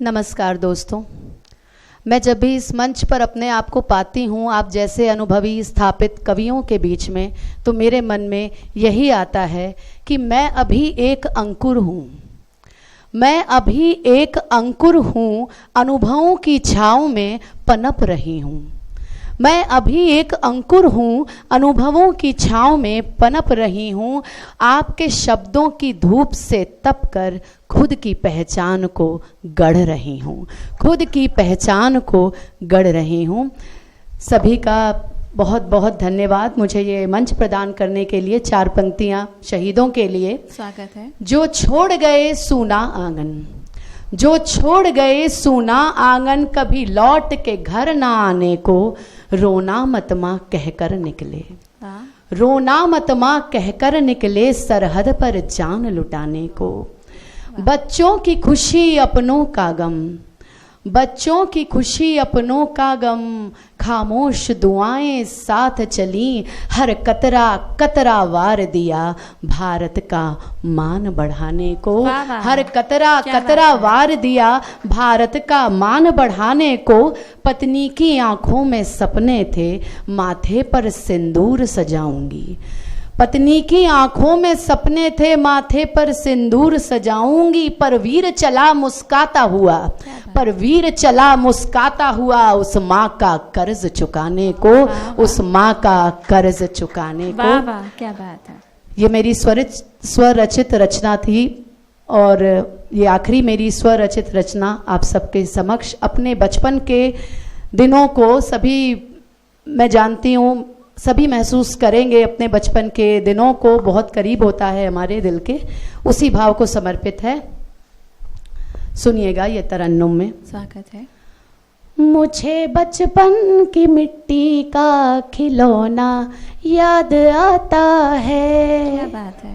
नमस्कार दोस्तों, मैं जब भी इस मंच पर अपने आप को पाती हूँ आप जैसे अनुभवी स्थापित कवियों के बीच में, तो मेरे मन में यही आता है कि मैं अभी एक अंकुर हूँ। मैं अभी एक अंकुर हूँ, अनुभवों की छाँव में पनप रही हूँ। मैं अभी एक अंकुर हूँ, अनुभवों की छाँव में पनप रही हूँ। आपके शब्दों की धूप से तप कर खुद की पहचान को गढ़ रही हूँ। खुद की पहचान को गढ़ रही हूँ। सभी का बहुत बहुत धन्यवाद मुझे ये मंच प्रदान करने के लिए। 4 पंक्तियाँ शहीदों के लिए। स्वागत है। जो छोड़ गए सूना आंगन, जो छोड़ गए सूना आंगन, कभी लौट के घर ना आने को रोना मत माँ कहकर निकले। रोना मत माँ कहकर निकले, सरहद पर जान लुटाने को। बच्चों की खुशी अपनों का गम, बच्चों की खुशी अपनों का गम, खामोश दुआएं साथ चली, हर कतरा कतरा वार दिया भारत का मान बढ़ाने को। हर कतरा कतरा वार दिया भारत का मान बढ़ाने को। पत्नी की आंखों में सपने थे, माथे पर सिंदूर सजाऊंगी। पत्नी की आंखों में सपने थे, माथे पर सिंदूर सजाऊंगी। पर वीर चला मुस्काता हुआ, पर वीर चला मुस्काता हुआ, उस माँ का कर्ज चुकाने को, उस माँ का कर्ज चुकाने को। वाह वाह, क्या बात है। ये मेरी स्वरचित रचना थी और ये आखिरी मेरी स्वरचित रचना आप सबके समक्ष। अपने बचपन के दिनों को सभी, मैं जानती हूँ सभी महसूस करेंगे अपने बचपन के दिनों को, बहुत करीब होता है हमारे दिल के। उसी भाव को समर्पित है, सुनिएगा ये तरन्नुम में। स्वागत है। मुझे बचपन की मिट्टी का खिलौना याद आता है। क्या बात है।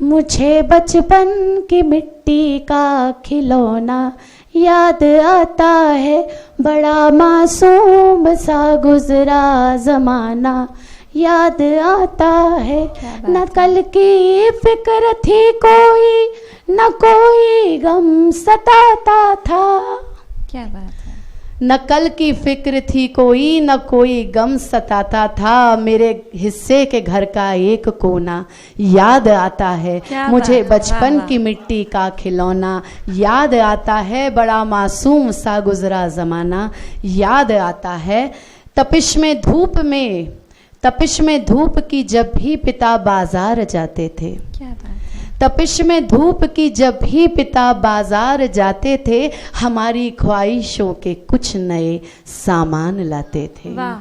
मुझे बचपन की मिट्टी का खिलौना याद आता है, बड़ा मासूम सा गुजरा जमाना याद आता है। न कल की फिक्र थी कोई, न कोई गम सताता था। क्या बात है। न कल की फिक्र थी कोई, न कोई गम सताता था। मेरे हिस्से के घर का एक कोना याद आता है। मुझे बचपन की मिट्टी का खिलौना याद आता है, बड़ा मासूम सा गुजरा जमाना याद आता है। तपिश में धूप में, तपिश में धूप की जब भी पिता बाजार जाते थे। क्या बात है। तपिश में धूप की जब भी पिता बाजार जाते थे, हमारी ख्वाहिशों के कुछ नए सामान लाते थे। वाह।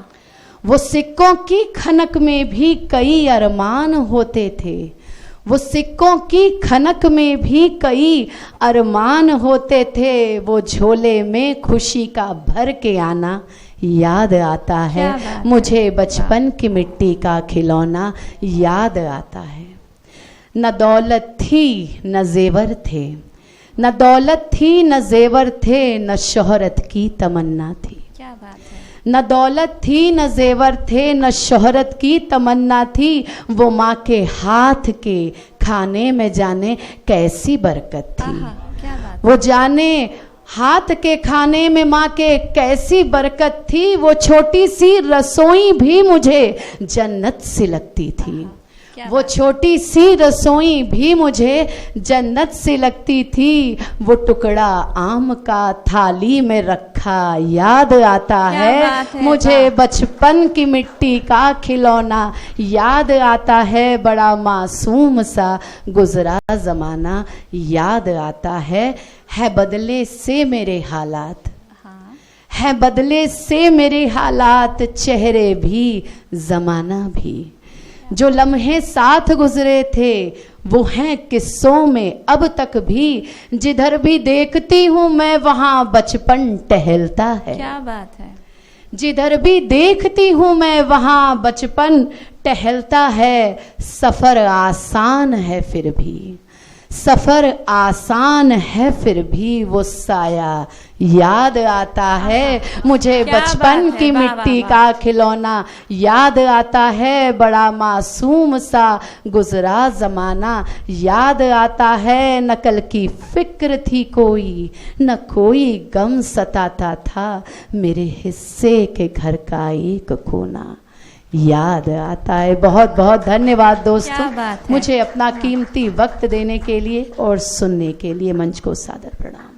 वो सिक्कों की खनक में भी कई अरमान होते थे। वो सिक्कों की खनक में भी कई अरमान होते थे। वो झोले में खुशी का भर के आना याद आता है। मुझे बचपन की मिट्टी का खिलौना याद आता है। न दौलत थी न जेवर थे, न दौलत थी न जेवर थे, न शोहरत की तमन्ना थी। क्या बात है। न दौलत थी न जेवर थे, न शोहरत की तमन्ना थी। वो माँ के हाथ के खाने में जाने कैसी बरकत थी। क्या बात। वो जाने हाथ के खाने में माँ के कैसी बरकत थी। वो छोटी सी रसोई भी मुझे जन्नत सी लगती थी। वो छोटी सी रसोई भी मुझे जन्नत सी लगती थी। वो टुकड़ा आम का थाली में रखा याद आता है। मुझे बचपन की मिट्टी का खिलौना याद आता है, बड़ा मासूम सा गुजरा जमाना याद आता है। बदले से मेरे हालात, है बदले से मेरे हालात, चेहरे भी जमाना भी। जो लम्हे साथ गुजरे थे वो हैं किस्सों में अब तक भी। जिधर भी देखती हूँ मैं वहाँ बचपन टहलता है। क्या बात है। जिधर भी देखती हूँ मैं वहाँ बचपन टहलता है। सफ़र आसान है फिर भी, सफर आसान है फिर भी वो साया याद आता है मुझे, क्या बचपन बात है, की वाह, मिट्टी वाह, का खिलौना याद आता है, बड़ा मासूम सा गुजरा जमाना याद आता है, न कल की फिक्र थी कोई, न कोई गम सताता था, मेरे हिस्से के घर का एक कोना याद आता है। बहुत बहुत धन्यवाद दोस्तों, क्या बात है। मुझे अपना कीमती वक्त देने के लिए और सुनने के लिए। मंच को सादर प्रणाम।